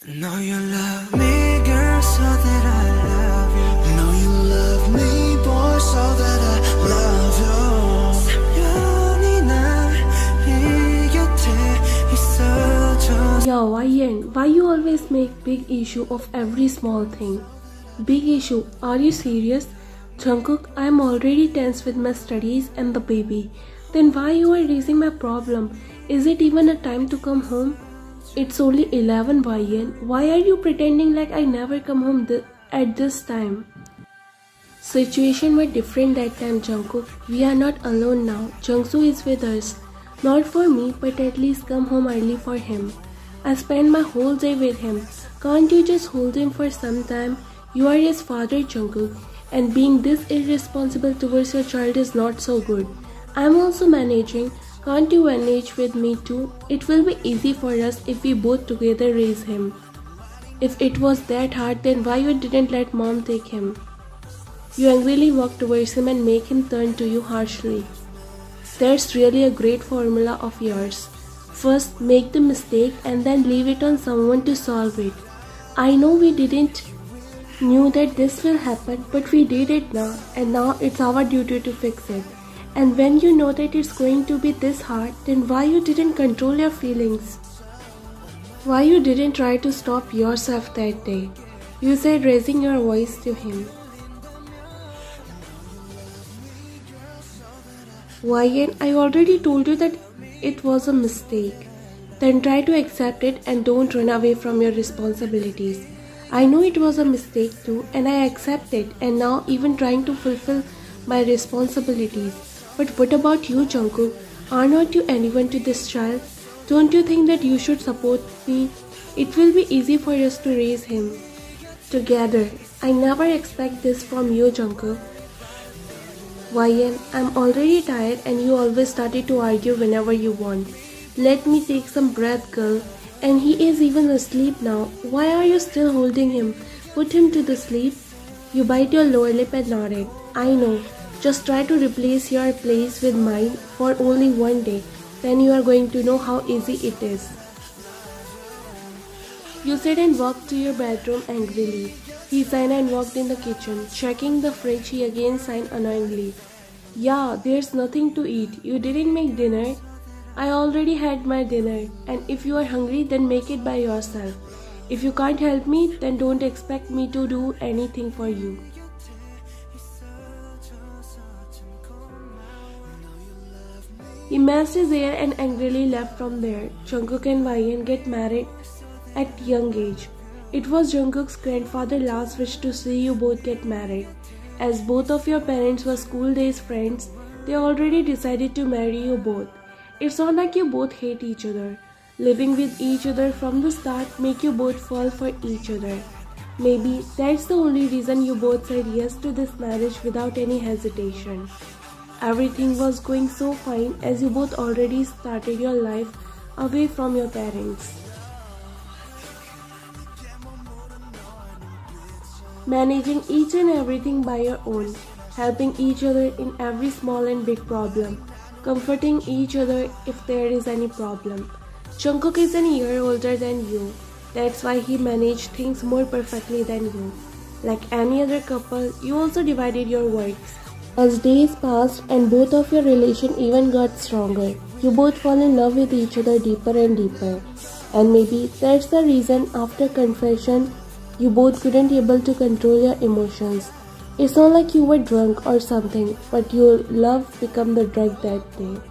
Know you love me, girl, so that I love you. Know you love me, boy, so that I love you. 3년이 난 네 곁에 있어줘. Yo, Ryan, why you always make big issue of every small thing? Big issue? Are you serious? Jungkook, I'm already tense with my studies and the baby. Then why you are raising my problem? Is it even a time to come home? It's only 11, Ryan. Why are you pretending like I never come home at this time? Situation were different that time, Jungkook. We are not alone now. Jungsu is with us. Not for me, but at least come home early for him. I spend my whole day with him. Can't you just hold him for some time? You are his father, Jungkook, and being this irresponsible towards your child is not so good. I'm also managing. Can't you manage with me too? It will be easy for us if we both together raise him. If it was that hard, then why you didn't let mom take him? You angrily walk towards him and make him turn to you harshly. That's really a great formula of yours. First, make the mistake and then leave it on someone to solve it. I know we didn't knew that this will happen, but we did it now, and now it's our duty to fix it. And when you know that it's going to be this hard, then why you didn't control your feelings? Why you didn't try to stop yourself that day? You said raising your voice to him. Ryan, I already told you that it was a mistake. Then try to accept it and don't run away from your responsibilities. I know it was a mistake too, and I accept it, and now even trying to fulfill my responsibilities. But what about you, Jungkook? Are not you anyone to this child? Don't you think that you should support me? It will be easy for us to raise him together. I never expect this from you, Jungkook. Ryan, I'm already tired and you always started to argue whenever you want. Let me take some breath, girl. And he is even asleep now. Why are you still holding him? Put him to the sleep. You bite your lower lip and nodded. I know. Just try to replace your place with mine for only one day. Then you are going to know how easy it is. You said and walked to your bedroom angrily. He signed and walked in the kitchen. Checking the fridge, he again signed annoyingly. Yeah, there's nothing to eat. You didn't make dinner. I already had my dinner. And if you are hungry, then make it by yourself. If you can't help me, then don't expect me to do anything for you. He messed his hair and angrily left from there. Jungkook and Ryan get married at young age. It was Jungkook's grandfather's last wish to see you both get married. As both of your parents were school days friends, they already decided to marry you both. It's not like you both hate each other. Living with each other from the start make you both fall for each other. Maybe that's the only reason you both said yes to this marriage without any hesitation. Everything was going so fine as you both already started your life away from your parents. Managing each and everything by your own, helping each other in every small and big problem, comforting each other if there is any problem. Jungkook is a year older than you. That's why he managed things more perfectly than you. Like any other couple, you also divided your works. As days passed and both of your relation even got stronger, you both fall in love with each other deeper and deeper. And maybe that's the reason after confession, you both couldn't able to control your emotions. It's not like you were drunk or something, but your love became the drug that day.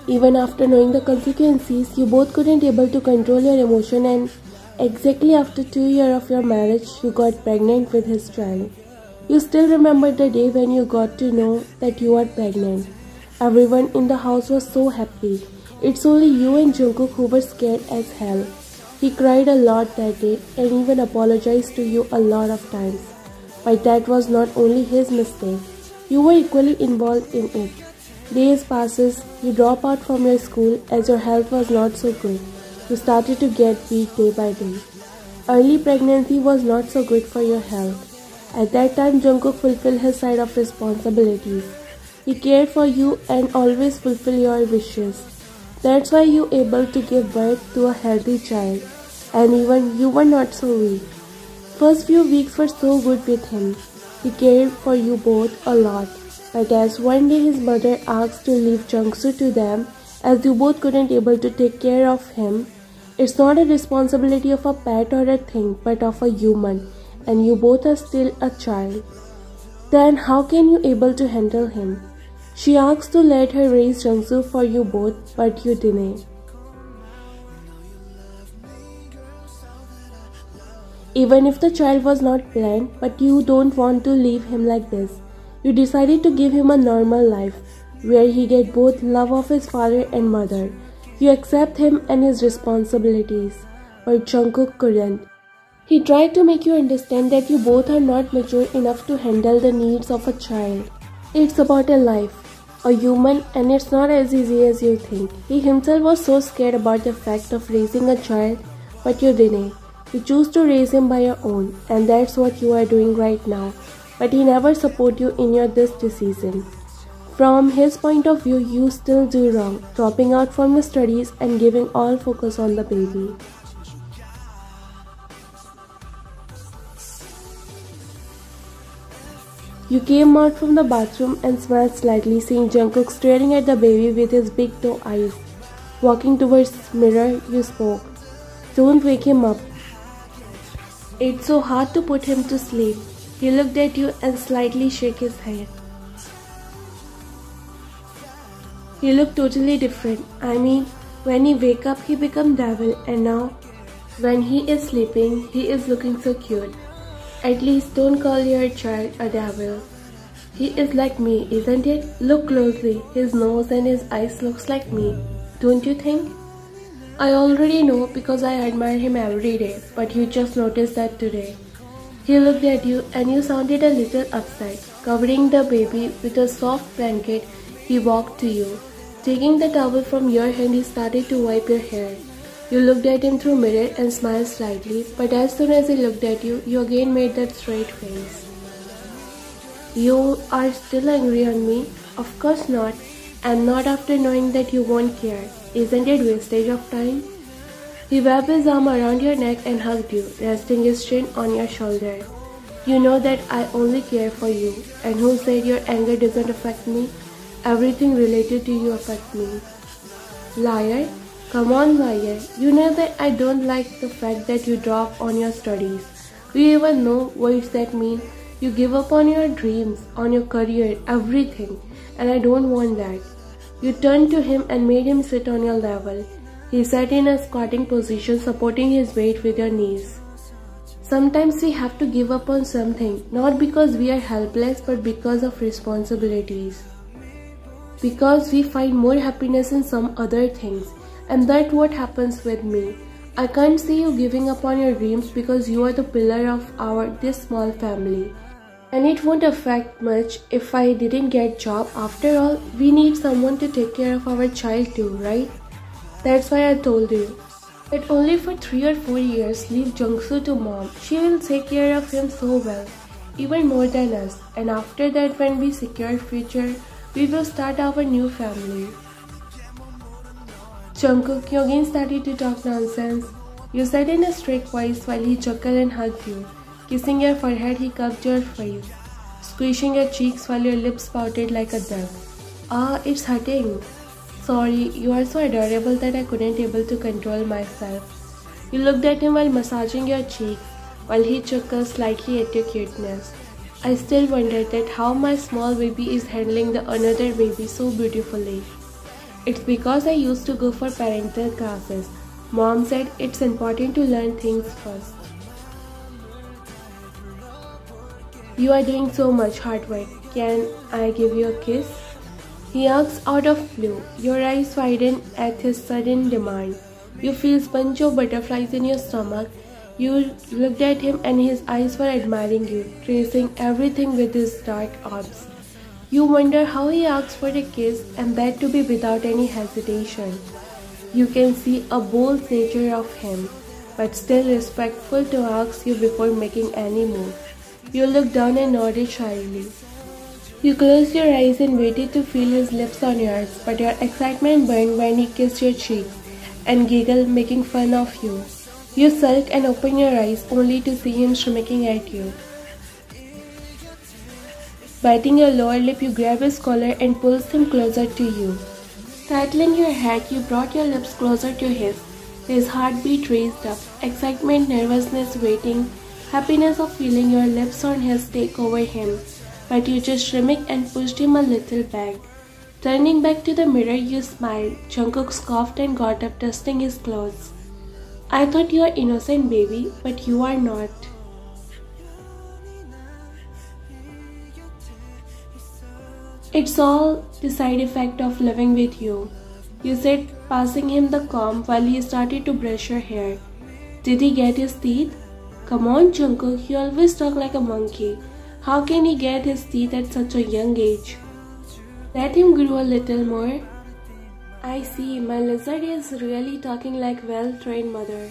Even after knowing the consequences, you both couldn't able to control your emotion, and exactly after 2 years of your marriage, you got pregnant with his child. You still remember the day when you got to know that you are pregnant. Everyone in the house was so happy. It's only you and Jungkook who were scared as hell. He cried a lot that day and even apologized to you a lot of times. But that was not only his mistake. You were equally involved in it. Days passes, you drop out from your school as your health was not so good. You started to get weak day by day. Early pregnancy was not so good for your health. At that time, Jungkook fulfilled his side of responsibilities. He cared for you and always fulfilled your wishes. That's why you able to give birth to a healthy child, and even you were not so weak. First few weeks were so good with him. He cared for you both a lot. But as one day his mother asked to leave Jungsu to them, as you both couldn't able to take care of him, it's not a responsibility of a pet or a thing, but of a human, and you both are still a child. Then how can you able to handle him? She asked to let her raise Jungsu for you both, but you didn't. Even if the child was not planned, but you don't want to leave him like this. You decided to give him a normal life, where he get both love of his father and mother. You accept him and his responsibilities, but Jungkook couldn't. He tried to make you understand that you both are not mature enough to handle the needs of a child. It's about a life, a human, and it's not as easy as you think. He himself was so scared about the fact of raising a child, but you didn't. You choose to raise him by your own, and that's what you are doing right now. But he never support you in your this decision. From his point of view, you still do wrong, dropping out from your studies and giving all focus on the baby. You came out from the bathroom and smiled slightly, seeing Jungkook staring at the baby with his big doe eyes. Walking towards the mirror, you spoke. Don't wake him up. It's so hard to put him to sleep. He looked at you and slightly shook his head. He looked totally different. I mean, when he wake up, he become devil, and now, when he is sleeping, he is looking so cute. At least don't call your child a devil. He is like me, isn't it? Look closely. His nose and his eyes looks like me. Don't you think? I already know because I admire him every day, but you just noticed that today. He looked at you and you sounded a little upset. Covering the baby with a soft blanket, he walked to you. Taking the towel from your hand, he started to wipe your hair. You looked at him through mirror and smiled slightly, but as soon as he looked at you, you again made that straight face. You are still angry on me? Of course not, and not after knowing that you won't care. Isn't it wastage of time? He wrapped his arm around your neck and hugged you, resting his chin on your shoulder. You know that I only care for you, and who said your anger doesn't affect me? Everything related to you affects me. Liar? Come on, liar. You know that I don't like the fact that you drop on your studies. Do you even know what that means? You give up on your dreams, on your career, everything, and I don't want that. You turned to him and made him sit on your level. He sat in a squatting position, supporting his weight with your knees. Sometimes we have to give up on something, not because we are helpless, but because of responsibilities. Because we find more happiness in some other things, and that's what happens with me. I can't see you giving up on your dreams because you are the pillar of this small family. And it won't affect much if I didn't get job. After all, we need someone to take care of our child too, right? That's why I told you. But only for 3 or 4 years, leave Jungsu to mom. She will take care of him so well, even more than us. And after that, when we secure future, we will start our new family. Jungkook, you again started to talk nonsense. You said in a strict voice while he chuckled and hugged you. Kissing your forehead, he cupped your face, squishing your cheeks while your lips pouted like a duck. Ah, it's hurting. Sorry, you are so adorable that I couldn't able to control myself. You looked at him while massaging your cheeks, while he chuckled slightly at your cuteness. I still wonder that how my small baby is handling the another baby so beautifully. It's because I used to go for parental classes. Mom said it's important to learn things first. You are doing so much hard work. Can I give you a kiss? He asked out of blue. Your eyes widened at his sudden demand. You feel a bunch of butterflies in your stomach. You looked at him and his eyes were admiring you, tracing everything with his dark arms. You wonder how he asked for a kiss, and that to be without any hesitation. You can see a bold nature of him, but still respectful to ask you before making any move. You looked down and nodded shyly. You closed your eyes and waited to feel his lips on yours, but your excitement burned when he kissed your cheeks and giggled, making fun of you. You sulked and opened your eyes only to see him smirking at you. Biting your lower lip, you grab his collar and pulls him closer to you. Tightening your head, you brought your lips closer to his heartbeat raised up. Excitement, nervousness, waiting, happiness of feeling your lips on his take over him. But you just shrimmicked and pushed him a little back. Turning back to the mirror, you smiled. Jungkook scoffed and got up, dusting his clothes. I thought you were innocent, baby, but you are not. It's all the side effect of living with you, you said, passing him the comb while he started to brush your hair. Did he get his teeth? Come on, Jungkook, you always talk like a monkey. How can he get his teeth at such a young age? Let him grow a little more. I see, my lizard is really talking like well-trained mother.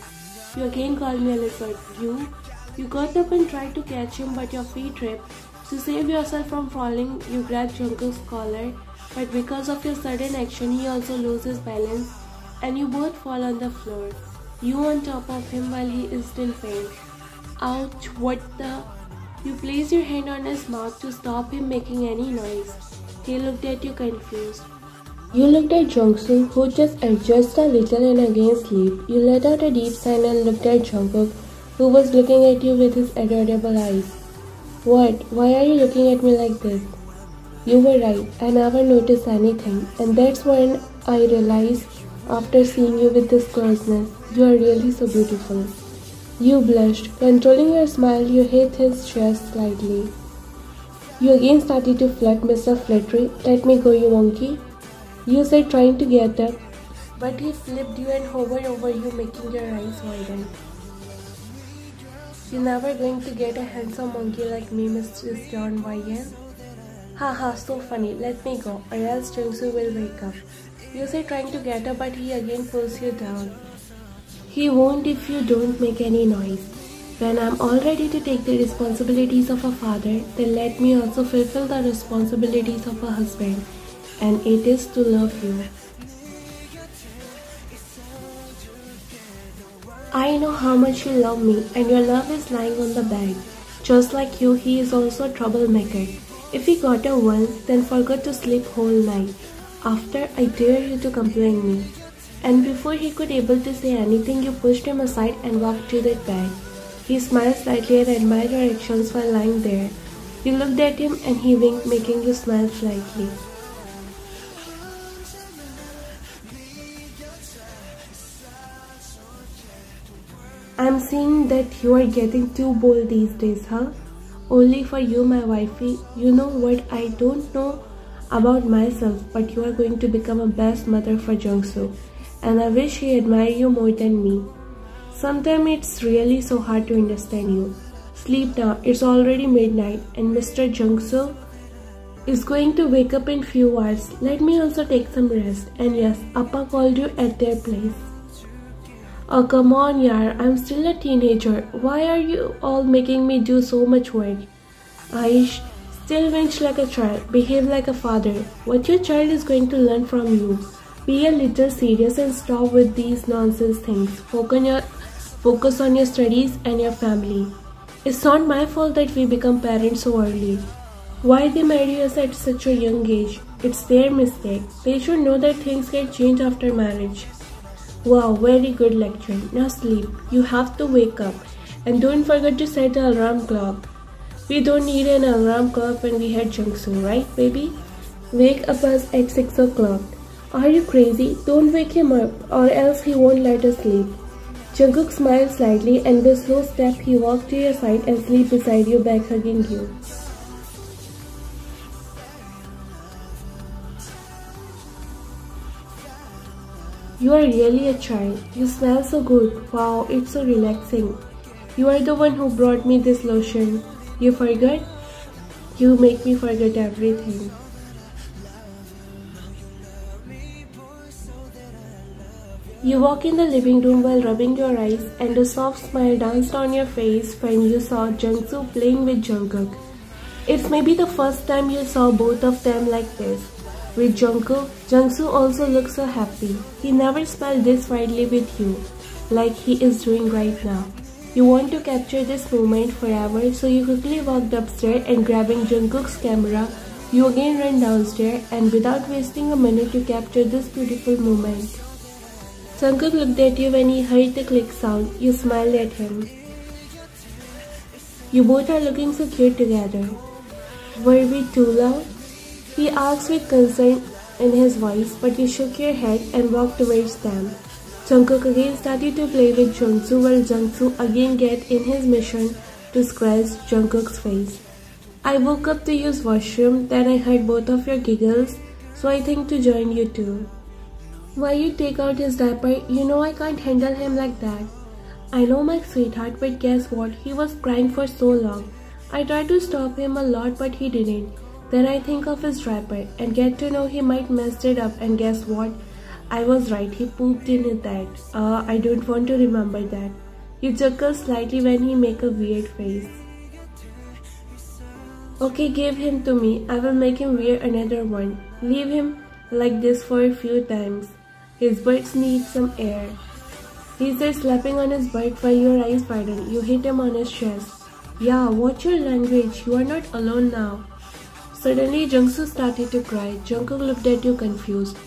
You again called me a lizard. You got up and tried to catch him, but your feet tripped. To save yourself from falling, you grabbed Jungkook's collar, but because of your sudden action, he also loses balance, and you both fall on the floor. You on top of him while he is in pain. Ouch, what the? You placed your hand on his mouth to stop him making any noise. He looked at you confused. You looked at Jungkook, who just adjusted a little and again slept. You let out a deep sigh and looked at Jungkook, who was looking at you with his adorable eyes. What? Why are you looking at me like this? You were right. I never noticed anything, and that's when I realized after seeing you with this closeness, you are really so beautiful. You blushed. Controlling your smile, you hit his chest slightly. You again started to flirt, Mr. Flattery. Let me go, you monkey. You said, trying to get up, but he flipped you and hovered over you, making your eyes widen. You're never going to get a handsome monkey like me, Mr. John Wyan. Haha, so funny. Let me go, or else Jungkook will wake up. You say trying to get up, but he again pulls you down. He won't if you don't make any noise. When I'm all ready to take the responsibilities of a father, then let me also fulfill the responsibilities of a husband, and it is to love you. I know how much you love me, and your love is lying on the bed. Just like you, he is also a troublemaker. If he got up once, then forgot to sleep whole night. After, I dare you to complain me. And before he could able to say anything, you pushed him aside and walked to the bed. He smiled slightly and admired your actions while lying there. You looked at him and he winked, making you smile slightly. I'm seeing that you are getting too bold these days, huh? Only for you, my wifey. You know what I don't know about myself, but you are going to become a best mother for Jungkook, and I wish he admired you more than me. Sometimes it's really so hard to understand you. Sleep now, it's already midnight, and Mr. Jungkook is going to wake up in few hours. Let me also take some rest. And yes, Appa called you at their place. Oh, come on, yaar. I'm still a teenager. Why are you all making me do so much work? Aish, still winch like a child. Behave like a father. What your child is going to learn from you. Be a little serious and stop with these nonsense things. Focus on your studies and your family. It's not my fault that we become parents so early. Why they marry us at such a young age? It's their mistake. They should know that things can change after marriage. Wow, very good lecture. Now sleep. You have to wake up. And don't forget to set the alarm clock. We don't need an alarm clock when we had Jungkook, right, baby? Wake up us at 6 o'clock. Are you crazy? Don't wake him up, or else he won't let us sleep. Jungkook smiled slightly, and with a slow step he walked to your side and sleep beside you, back hugging you. You are really a child. You smell so good. Wow, it's so relaxing. You are the one who brought me this lotion. You forgot? You make me forget everything. You walk in the living room while rubbing your eyes, and a soft smile danced on your face when you saw Jungkook playing with Jungkook. It's maybe the first time you saw both of them like this. With Jungkook, Jungsu also looks so happy. He never smiled this widely with you, like he is doing right now. You want to capture this moment forever, so you quickly walked upstairs and grabbing Jungkook's camera, you again ran downstairs and without wasting a minute you captured this beautiful moment. Jungkook looked at you when he heard the click sound. You smiled at him. You both are looking so cute together. Were we too loud? He asked with concern in his voice, but you shook your head and walked towards them. Jungkook again started to play with Jungsu while Jungsu again get in his mission to scratch Jungkook's face. I woke up to use washroom, then I heard both of your giggles, so I think to join you too. Why you take out his diaper? You know I can't handle him like that. I know my sweetheart, but guess what? He was crying for so long. I tried to stop him a lot but he didn't. Then I think of his diaper and get to know he might messed it up and guess what? I was right, he pooped in that. I don't want to remember that. You chuckle slightly when he make a weird face. Okay, give him to me. I will make him wear another one. Leave him like this for a few times. His butt needs some air. He said slapping on his butt while your eyes widen. You hit him on his chest. Yeah, watch your language. You are not alone now. Suddenly, Jungsu started to cry. Jungkook looked at you confused.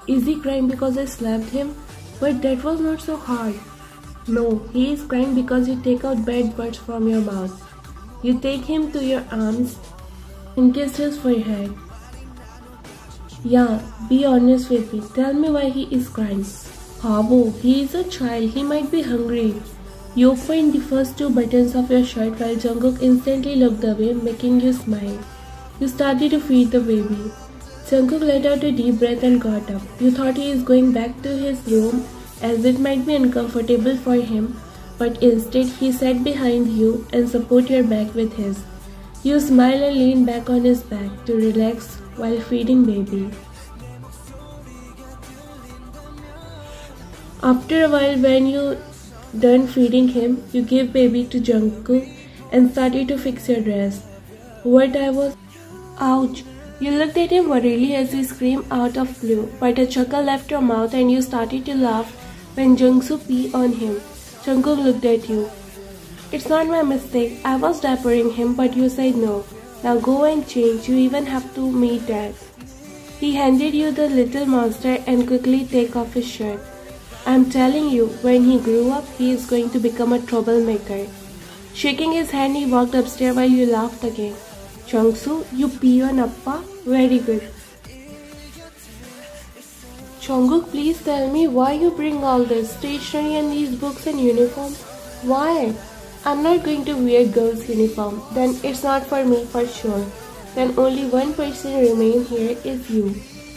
Is he crying because I slapped him? But that was not so hard. No, he is crying because you take out bad words from your mouth. You take him to your arms and kissed his forehead. Yeah, be honest with me. Tell me why he is crying. Habo, he is a child. He might be hungry. You opened the first two buttons of your shirt while Jungkook instantly looked away, making you smile. You started to feed the baby. Jungkook let out a deep breath and got up. You thought he is going back to his room as it might be uncomfortable for him, but instead he sat behind you and supported your back with his. You smiled and leaned back on his back to relax while feeding baby. After a while, when you done feeding him, you gave baby to Jungkook and started to fix your dress. Ouch! You looked at him worriedly as he screamed out of blue, but a chuckle left your mouth and you started to laugh when Jungsu peed on him. Jungkook looked at you. It's not my mistake. I was diapering him, but you said no. Now go and change. You even have to meet Dad. He handed you the little monster and quickly take off his shirt. I'm telling you, when he grew up, he is going to become a troublemaker. Shaking his hand, he walked upstairs while you laughed again. Jungsu, you pee on Appa? Very good. Jungkook, please tell me why you bring all this stationery and these books and uniform. Why? I'm not going to wear girls' uniform. Then it's not for me for sure. Then only one person remain here is you.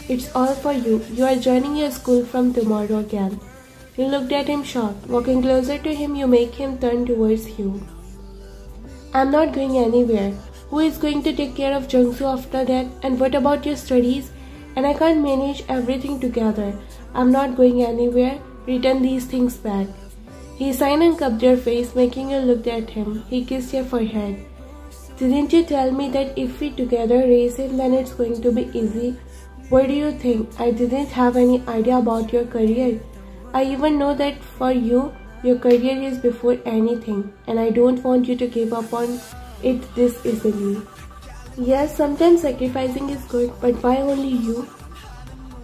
It's all for you. You are joining your school from tomorrow again. You looked at him shocked. Walking closer to him, you make him turn towards you. I'm not going anywhere. Who is going to take care of Jungsu after that? And what about your studies? And I can't manage everything together. I'm not going anywhere. Return these things back. He signed and cupped your face, making you look at him. He kissed your forehead. Didn't you tell me that if we together raise him, then it's going to be easy? What do you think? I didn't have any idea about your career. I even know that for you, your career is before anything, and I don't want you to give up on it this easily. Yes, sometimes sacrificing is good, but why only you?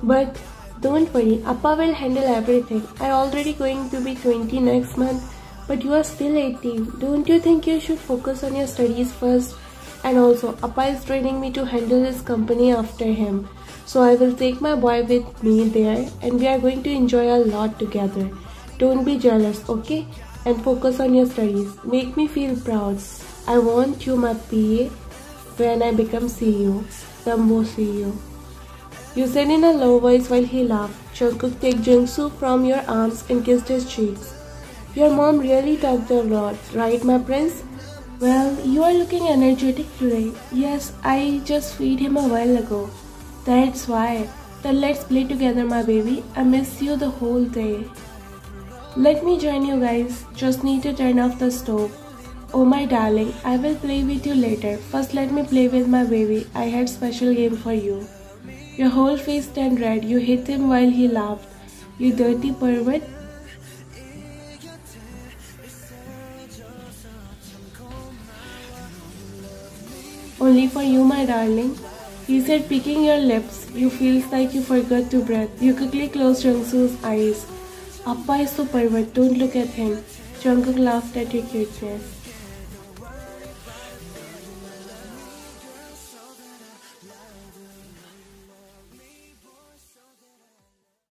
But don't worry, Appa will handle everything. I'm already going to be 20 next month, but you are still 18. Don't you think you should focus on your studies first? And also, Appa is training me to handle his company after him. So I will take my boy with me there and we are going to enjoy a lot together. Don't be jealous, okay? And focus on your studies. Make me feel proud. I want you my PA when I become CEO. Dumbo CEO. You said in a low voice while he laughed. Jungkook took Jungsu from your arms and kissed his cheeks. Your mom really talked a lot, right my prince? Well, you are looking energetic today. Yes, I just feed him a while ago. That's why. Then let's play together my baby. I miss you the whole day. Let me join you guys. Just need to turn off the stove. Oh my darling, I will play with you later. First let me play with my baby. I had special game for you. Your whole face turned red. You hit him while he laughed. You dirty pervert. Only for you, my darling. He said, picking your lips. You feels like you forgot to breathe. You quickly closed Jungsu's eyes. Appa is so pervert. Don't look at him. Jungkook laughed at your cuteness.